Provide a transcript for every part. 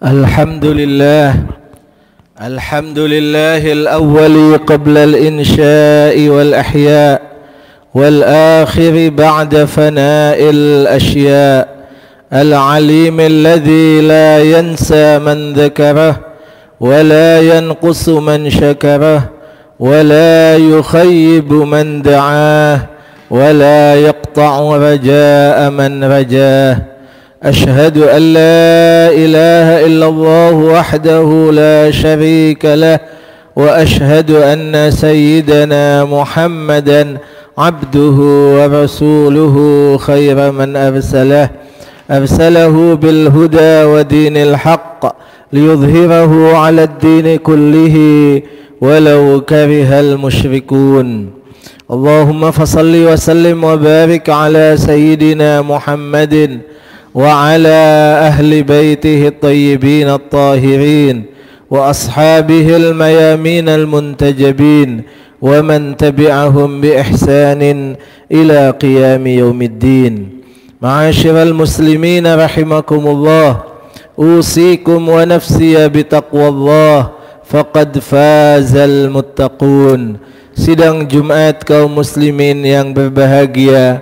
الحمد لله الأول قبل الإنشاء والأحياء والآخر بعد فناء الأشياء العليم الذي لا ينسى من ذكره ولا ينقص من شكره ولا يخيب من دعاه ولا يقطع رجاء من رجاه. أشهد أن لا إله إلا الله وحده لا شريك له وأشهد أن سيدنا محمدا عبده ورسوله خير من أرسله بالهدى ودين الحق ليظهره على الدين كله ولو كره المشركون. اللهم فصل وسلم وبارك على سيدنا محمد وعلى أهل بيته الطيبين الطاهرين وأصحابه الميامين المنتجبين ومن تبعهم بإحسان إلى قيام يوم الدين. معاشر المسلمين رحمكم الله، أوصيكم ونفسي بتقوى الله faqad fazal muttaqun. Sidang Jumat kaum muslimin yang berbahagia,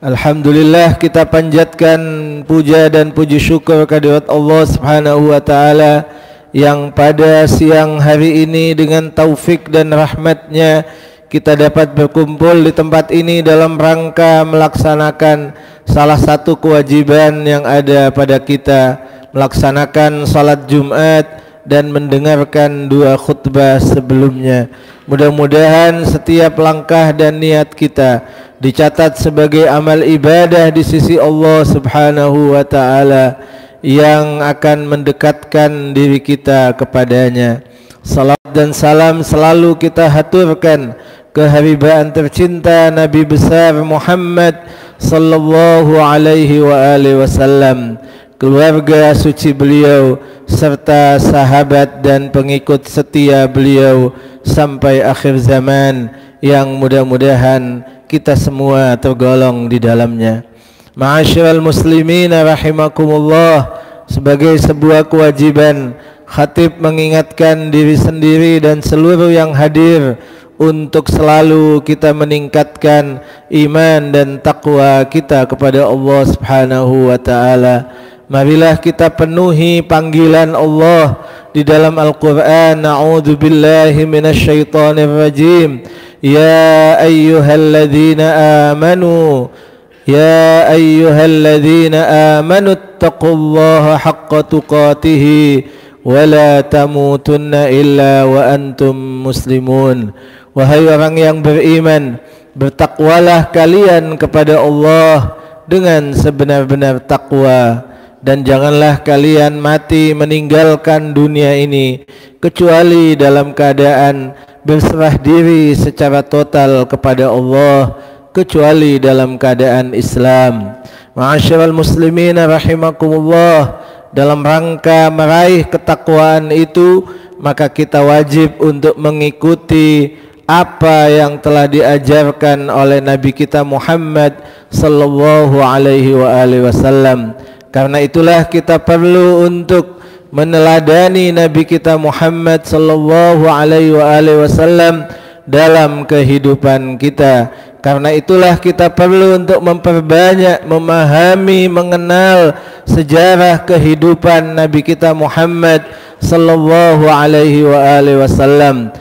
alhamdulillah kita panjatkan puja dan puji syukur kehadirat Allah Subhanahu wa taala yang pada siang hari ini dengan taufik dan rahmatnya kita dapat berkumpul di tempat ini dalam rangka melaksanakan salah satu kewajiban yang ada pada kita, melaksanakan salat Jumat dan mendengarkan dua khutbah sebelumnya. Mudah-mudahan setiap langkah dan niat kita dicatat sebagai amal ibadah di sisi Allah Subhanahu wa taala yang akan mendekatkan diri kita kepadanya. Salat dan salam selalu kita haturkan kehabibaan tercinta Nabi besar Muhammad sallallahu alaihi wa alihi wasallam, keluarga suci beliau serta sahabat dan pengikut setia beliau sampai akhir zaman yang mudah-mudahan kita semua tergolong di dalamnya. Ma'asyiral muslimin rahimakumullah, sebagai sebuah kewajiban khatib mengingatkan diri sendiri dan seluruh yang hadir untuk selalu kita meningkatkan iman dan takwa kita kepada Allah Subhanahu wa taala. Marilah kita penuhi panggilan Allah di dalam Al-Quran. A'udzu billahi minasyaitonir rajim. Ya ayyuhalladzina amanu taqullaha haqqa tuqatih wa la tamutunna illa wa antum muslimun. Wahai orang yang beriman, bertakwalah kalian kepada Allah dengan sebenar-benar takwa, dan janganlah kalian mati meninggalkan dunia ini kecuali dalam keadaan berserah diri secara total kepada Allah, kecuali dalam keadaan Islam. Ma'asyiral muslimin rahimakumullah, dalam rangka meraih ketakwaan itu maka kita wajib untuk mengikuti apa yang telah diajarkan oleh Nabi kita Muhammad sallallahu alaihi wa alihi wasallam. Karena itulah kita perlu untuk meneladani Nabi kita Muhammad sallallahu alaihi wasallam dalam kehidupan kita. Karena itulah kita perlu untuk memperbanyak memahami, mengenal sejarah kehidupan Nabi kita Muhammad sallallahu alaihi wasallam.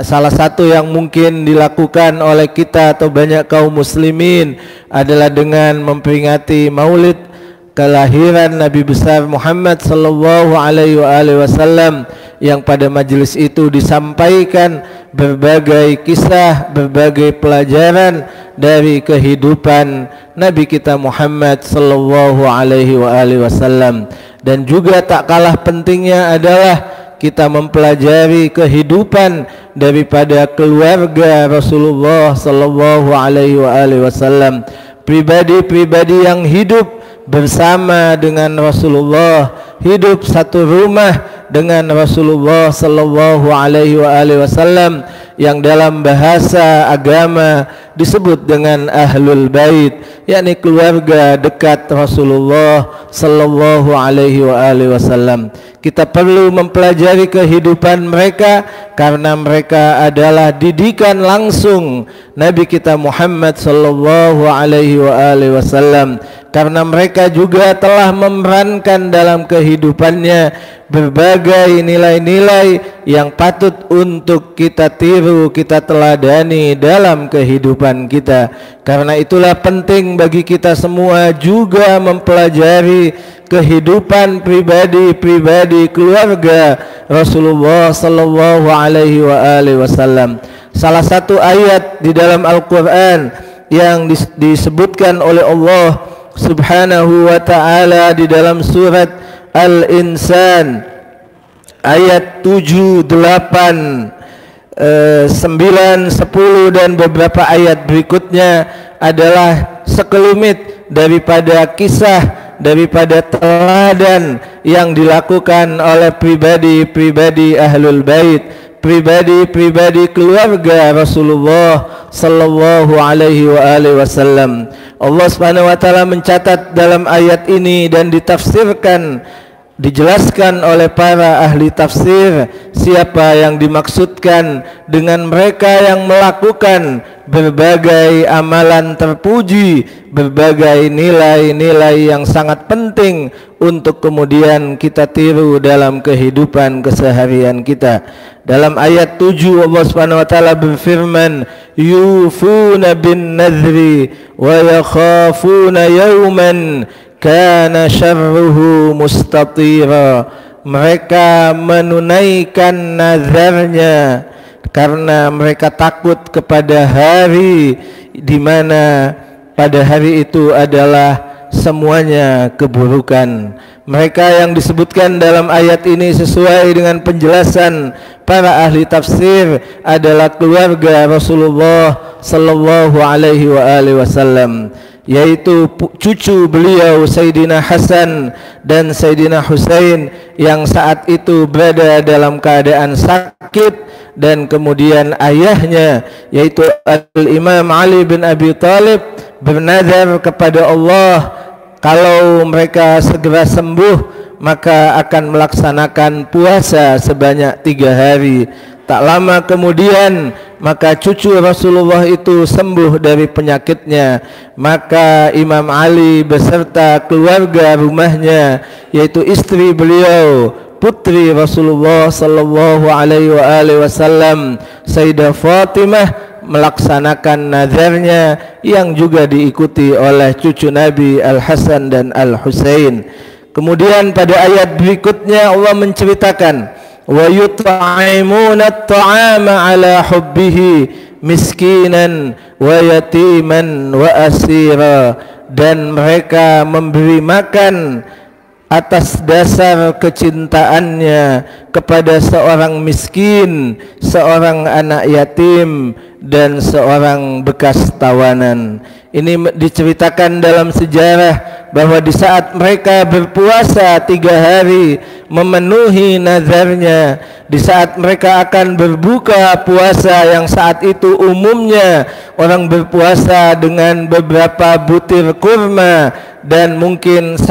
Salah satu yang mungkin dilakukan oleh kita atau banyak kaum muslimin adalah dengan memperingati Maulid kelahiran Nabi besar Muhammad sallallahu alaihi wasallam, yang pada majelis itu disampaikan berbagai kisah, berbagai pelajaran dari kehidupan Nabi kita Muhammad sallallahu alaihi wasallam. Dan juga tak kalah pentingnya adalah kita mempelajari kehidupan daripada keluarga Rasulullah sallallahu alaihi wasallam, pribadi-pribadi yang hidup bersama dengan Rasulullah, hidup satu rumah dengan Rasulullah sallallahu alaihi wasallam yang dalam bahasa agama disebut dengan ahlul bait, yakni keluarga dekat Rasulullah sallallahu alaihi wasallam. Kita perlu mempelajari kehidupan mereka karena mereka adalah didikan langsung Nabi kita Muhammad sallallahu alaihi wasallam, karena mereka juga telah memerankan dalam kehidupannya berbagai nilai-nilai yang patut untuk kita tiru, kita teladani dalam kehidupan kita. Karena itulah penting bagi kita semua juga mempelajari kehidupan pribadi keluarga Rasulullah sallallahu alaihi wasallam. Salah satu ayat di dalam Al-Qur'an yang disebutkan oleh Allah Subhanahu wa ta'ala di dalam surat Al-Insan ayat 7, 8, 9, 10 dan beberapa ayat berikutnya adalah sekelumit daripada kisah, daripada teladan yang dilakukan oleh pribadi ahlul bait, pribadi keluarga Rasulullah sallallahu alaihi wasallam. Allah Subhanahu wa taala mencatat dalam ayat ini dan ditafsirkan, dijelaskan oleh para ahli tafsir siapa yang dimaksudkan dengan mereka yang melakukan berbagai amalan terpuji, berbagai nilai-nilai yang sangat penting untuk kemudian kita tiru dalam kehidupan keseharian kita. Dalam ayat 7 Allah Subhanahu wa taala berfirman, yufuna bin nadhri wa yakhafuna yawman kana syarruhu mustatira. Mereka menunaikan nazarnya karena mereka takut kepada hari di mana pada hari itu adalah semuanya keburukan. Mereka yang disebutkan dalam ayat ini sesuai dengan penjelasan para ahli tafsir adalah keluarga Rasulullah sallallahu alaihi wasallam, yaitu cucu beliau Sayyidina Hasan dan Sayyidina Husain yang saat itu berada dalam keadaan sakit, dan kemudian ayahnya yaitu Al-Imam Ali bin Abi Thalib bernazar kepada Allah kalau mereka segera sembuh maka akan melaksanakan puasa sebanyak 3 hari. Tak lama kemudian maka cucu Rasulullah itu sembuh dari penyakitnya. Maka Imam Ali beserta keluarga rumahnya, yaitu istri beliau, putri Rasulullah sallallahu alaihi wasallam, Sayyidah Fatimah, melaksanakan nazarnya yang juga diikuti oleh cucu Nabi Al-Hasan dan Al-Husain. Kemudian pada ayat berikutnya Allah menceritakan wa yut'imuna at-ta'ama ala hubbihi miskinan wa yatiman wa asira, dan mereka memberi makan atas dasar kecintaannya kepada seorang miskin, seorang anak yatim, dan seorang bekas tawanan. Ini diceritakan dalam sejarah bahwa di saat mereka berpuasa 3 hari memenuhi nazarnya, di saat mereka akan berbuka puasa yang saat itu umumnya orang berpuasa dengan beberapa butir kurma dan mungkin 1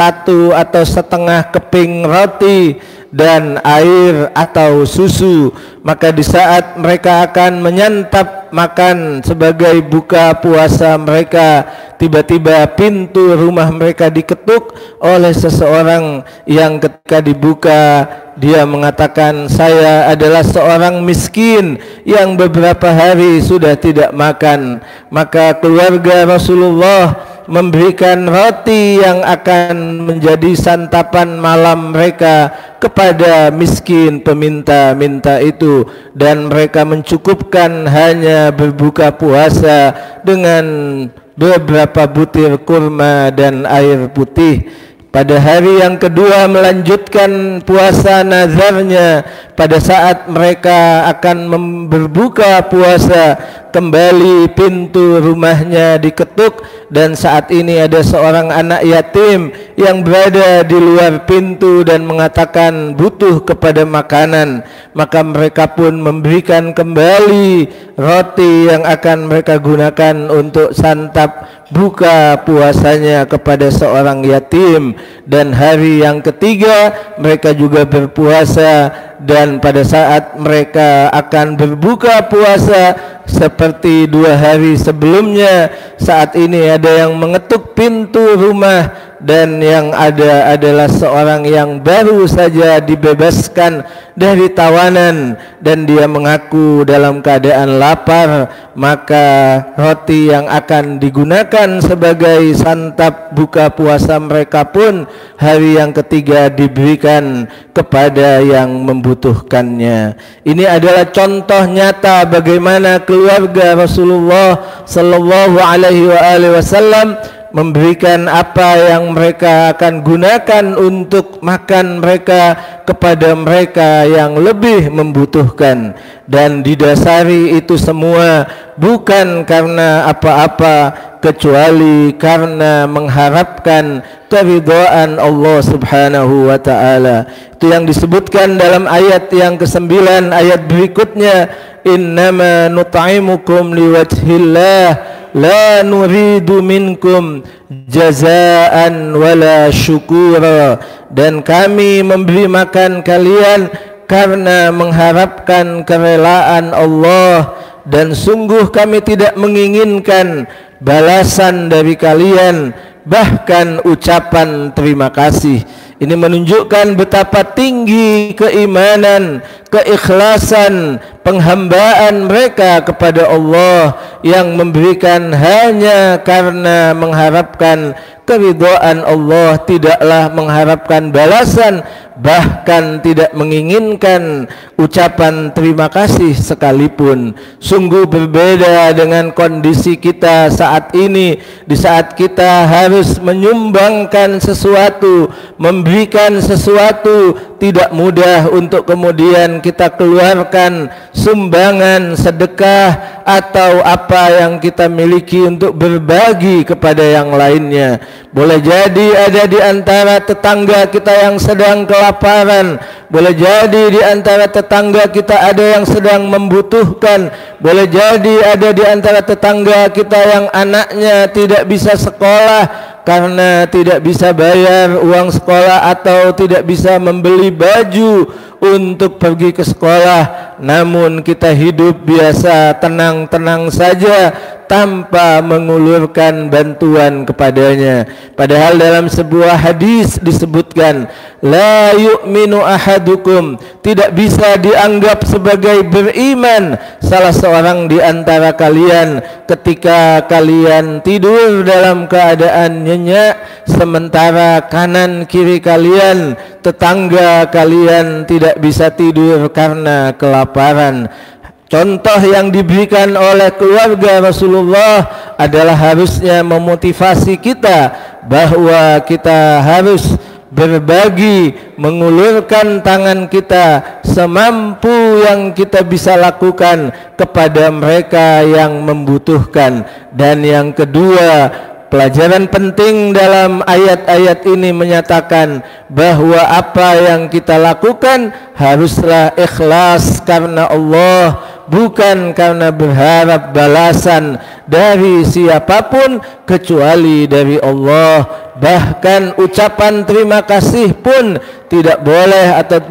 atau setengah keping roti dan air atau susu, maka di saat mereka akan menyantap makan sebagai buka puasa mereka, tiba-tiba pintu rumah mereka diketuk oleh seseorang yang ketika dibuka dia mengatakan, saya adalah seorang miskin yang beberapa hari sudah tidak makan. Maka keluarga Rasulullah memberikan roti yang akan menjadi santapan malam mereka kepada miskin peminta-minta itu, dan mereka mencukupkan hanya berbuka puasa dengan beberapa butir kurma dan air putih. pada hari yang kedua melanjutkan puasa nazarnya. Pada saat mereka akan berbuka puasa, kembali pintu rumahnya diketuk, dan saat ini ada seorang anak yatim yang berada di luar pintu dan mengatakan butuh kepada makanan. Maka mereka pun memberikan kembali roti yang akan mereka gunakan untuk santap buka puasanya kepada seorang yatim. Dan hari yang ketiga mereka juga berpuasa, dan pada saat mereka akan berbuka puasa seperti 2 hari sebelumnya, saat ini ada yang mengetuk pintu rumah, dan yang ada adalah seorang yang baru saja dibebaskan dari tawanan, dan dia mengaku dalam keadaan lapar. Maka roti yang akan digunakan sebagai santap buka puasa mereka pun hari yang ketiga diberikan kepada yang membutuhkannya. Ini adalah contoh nyata bagaimana keluarga Rasulullah sallallahu alaihi wasallam memberikan apa yang mereka akan gunakan untuk makan mereka kepada mereka yang lebih membutuhkan, dan didasari itu semua bukan karena apa-apa kecuali karena mengharapkan keridhaan Allah Subhanahu wa taala. Itu yang disebutkan dalam ayat yang ke-9, ayat berikutnya, innama nut'imukum liwajhillah la nuridu minkum jazaan wala syukura, dan kami memberi makan kalian karena mengharapkan kerelaan Allah, dan sungguh kami tidak menginginkan balasan dari kalian, bahkan ucapan terima kasih. Ini menunjukkan betapa tinggi keimanan, keikhlasan, penghambaan mereka kepada Allah yang memberikan hanya karena mengharapkan keridhaan Allah, tidaklah mengharapkan balasan, bahkan tidak menginginkan ucapan terima kasih sekalipun. Sungguh berbeda dengan kondisi kita saat ini, di saat kita harus menyumbangkan sesuatu, memberikan sesuatu, tidak mudah untuk kemudian kita keluarkan sumbangan, sedekah, atau apa yang kita miliki untuk berbagi kepada yang lainnya. Boleh jadi ada di antara tetangga kita yang sedang kelaparan, boleh jadi di antara tetangga kita ada yang sedang membutuhkan, boleh jadi ada di antara tetangga kita yang anaknya tidak bisa sekolah karena tidak bisa bayar uang sekolah atau tidak bisa membeli baju untuk pergi ke sekolah. Namun kita hidup biasa, tenang-tenang saja tanpa mengulurkan bantuan kepadanya. Padahal dalam sebuah hadis disebutkan, la yu'minu ahadukum, tidak bisa dianggap sebagai beriman salah seorang di antara kalian ketika kalian tidur dalam keadaan nyenyak, sementara kanan kiri kalian, tetangga kalian tidak bisa tidur karena kelaparan. Contoh yang diberikan oleh keluarga Rasulullah adalah harusnya memotivasi kita bahwa kita harus berbagi, mengulurkan tangan kita semampu yang kita bisa lakukan kepada mereka yang membutuhkan. Dan yang kedua, pelajaran penting dalam ayat-ayat ini menyatakan bahwa apa yang kita lakukan haruslah ikhlas karena Allah, bukan karena berharap balasan dari siapapun kecuali dari Allah. Bahkan ucapan terima kasih pun tidak boleh atau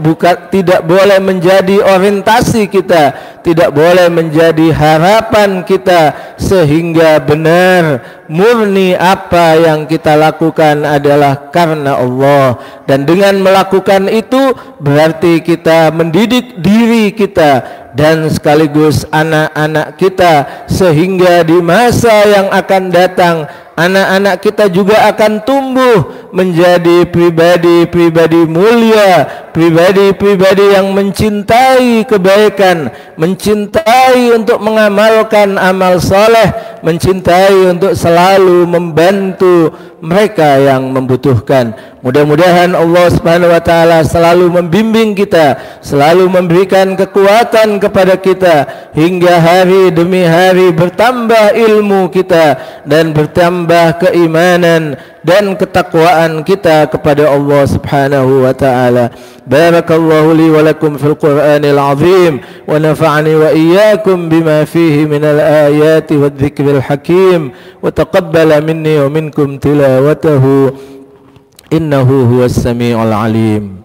tidak boleh menjadi orientasi kita, tidak boleh menjadi harapan kita, sehingga benar murni apa yang kita lakukan adalah karena Allah. Dan dengan melakukan itu berarti kita mendidik diri kita dan sekaligus anak-anak kita, sehingga di masa yang akan datang anak-anak kita juga akan tumbuh menjadi pribadi-pribadi mulia, pribadi-pribadi yang mencintai kebaikan, mencintai untuk mengamalkan amal soleh, mencintai untuk selalu membantu mereka yang membutuhkan. Mudah-mudahan Allah Subhanahu wa taala selalu membimbing kita, selalu memberikan kekuatan kepada kita hingga hari demi hari bertambah ilmu kita dan bertambah keimanan dan ketakwaan kita kepada Allah Subhanahu wa taala. Barakallahu li wa lakum fil Qur'anil azim wa nafa'ani wa iyyakum bima fihi minal ayati wadh-dhikril hakim wa taqabbala minni wa minkum tilawatahu innahu huwas samiul alim.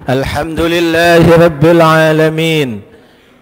Alhamdulillahi rabbil alamin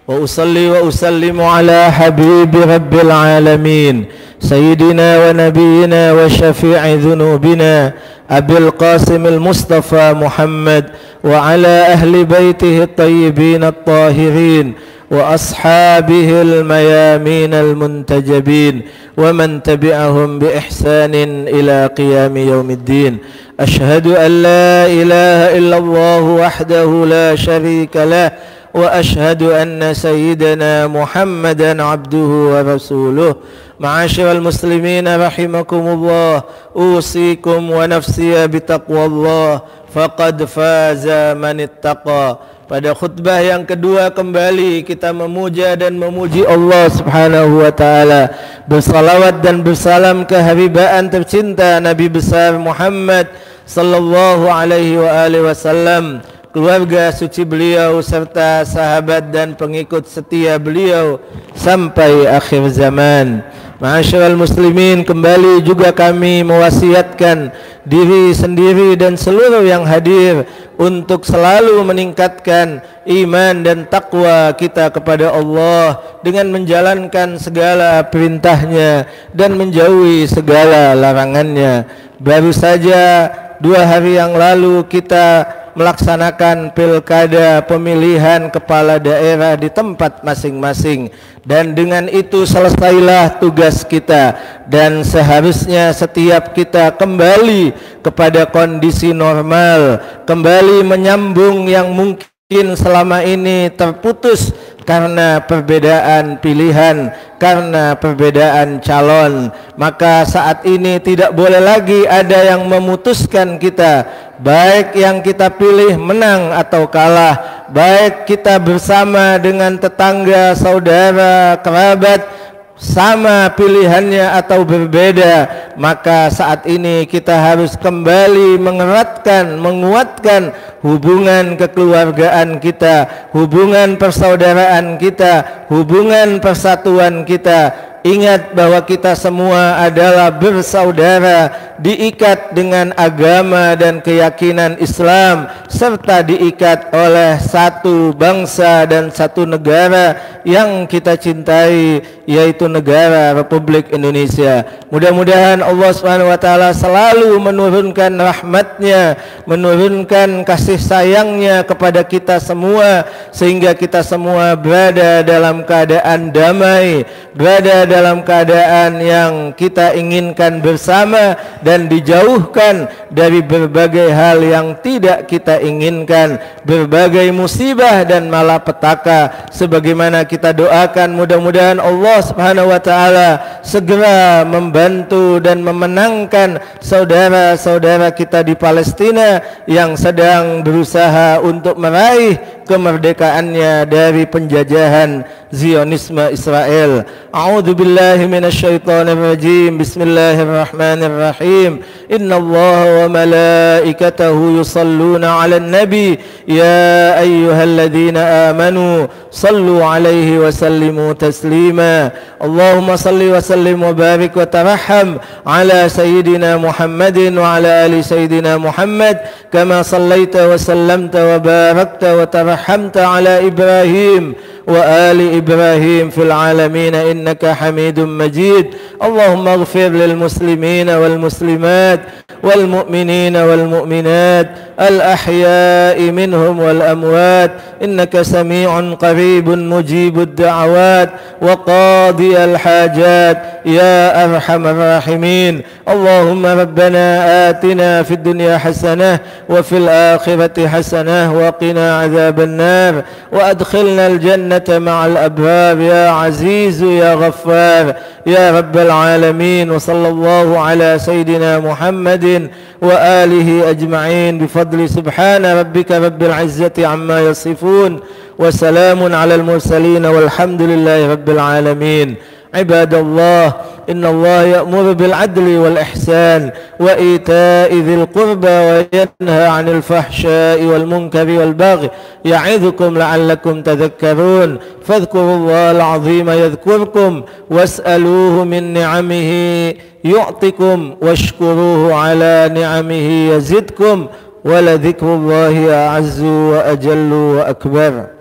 wa usalli wa usallimu ala habibi rabbil alamin sayyidina wa nabiyyina wa syafi'i dhunubina abil qasim al mustafa Muhammad wa ala ahli baitihi at-tayyibin at-tahirin wa ashabihi al-mayamin al-muntajabin wa man tabi'ahum bi ihsanin ila qiyami yaumiddin. Ashhadu an la ilaha illallah wahdahu la sharika lah wa ashhadu anna sayyidana Muhammadan abduhu wa rasuluh. Ma'asyiral muslimin rahimakumullah, usikum wa nafsiya bitaqwallah faqad faza man ittaqa. Pada khutbah yang kedua kembali kita memuja dan memuji Allah Subhanahu wa taala, bersalawat dan bersalam ke habibaan tercinta Nabi besar Muhammad sallallahu alaihi wa alihi wasallam, keluarga suci beliau serta sahabat dan pengikut setia beliau sampai akhir zaman. Ma'asyiral muslimin, kembali juga kami mewasiatkan diri sendiri dan seluruh yang hadir untuk selalu meningkatkan iman dan takwa kita kepada Allah dengan menjalankan segala perintahnya dan menjauhi segala larangannya. Baru saja 2 hari yang lalu kita melaksanakan pilkada pemilihan kepala daerah di tempat masing-masing, dan dengan itu selesailah tugas kita, dan seharusnya setiap kita kembali kepada kondisi normal, kembali menyambung yang mungkin selama ini terputus karena perbedaan pilihan, karena perbedaan calon. Maka saat ini tidak boleh lagi ada yang memutuskan kita, baik yang kita pilih menang atau kalah, baik kita bersama dengan tetangga, saudara, kerabat, sama pilihannya atau berbeda. Maka saat ini kita harus kembali mengeratkan, menguatkan hubungan kekeluargaan kita, hubungan persaudaraan kita, hubungan persatuan kita. Ingat bahwa kita semua adalah bersaudara, diikat dengan agama dan keyakinan Islam, serta diikat oleh satu bangsa dan satu negara yang kita cintai, yaitu negara Republik Indonesia. Mudah-mudahan Allah SWT selalu menurunkan rahmatnya, menurunkan kasih sayangnya kepada kita semua, sehingga kita semua berada dalam keadaan damai, berada dalam keadaan yang kita inginkan bersama, dan dijauhkan dari berbagai hal yang tidak kita inginkan, berbagai musibah dan malapetaka. Sebagaimana kita doakan, mudah-mudahan Allah Subhanahu wa taala segera membantu dan memenangkan saudara-saudara kita di Palestina yang sedang berusaha untuk meraih kemerdekaannya dari penjajahan Zionisme Israel. A'udzu billahi minasyaitonir rajim. Bismillahirrahmanirrahim. Innallaha wa malaikatahu yusalluna 'alan nabi ya ayyuhalladzina amanu sallu 'alaihi wa sallimu taslima. Allahumma salli wa sallim wa barik wa tarham 'ala sayyidina Muhammadin wa 'ala ali sayyidina Muhammad kama sallaita wa sallamta wa barakta wa tarhamta 'ala Ibrahim وآل إبراهيم في العالمين إنك حميد مجيد. اللهم اغفر للمسلمين والمسلمات والمؤمنين والمؤمنات الأحياء منهم والأموات إنك سميع قريب مجيب الدعوات وقاضي الحاجات يا أرحم الراحمين. اللهم ربنا آتنا في الدنيا حسنة وفي الآخرة حسنة وقنا عذاب النار وأدخلنا الجنة مع الأبرار يا عزيز يا غفار يا رب العالمين. وصلى الله على سيدنا محمد وآله أجمعين بفضل سبحان ربك رب العزة عما يصفون وسلام على المرسلين والحمد لله رب العالمين. عباد الله، إن الله يأمر بالعدل والإحسان وإيتاء ذي القربى وينهى عن الفحشاء والمنكر والبغي يعظكم لعلكم تذكرون. فاذكروا الله العظيم يذكركم واسألوه من نعمه يعطكم واشكروه على نعمه يزدكم ولذكر الله أعز وأجل وأكبر.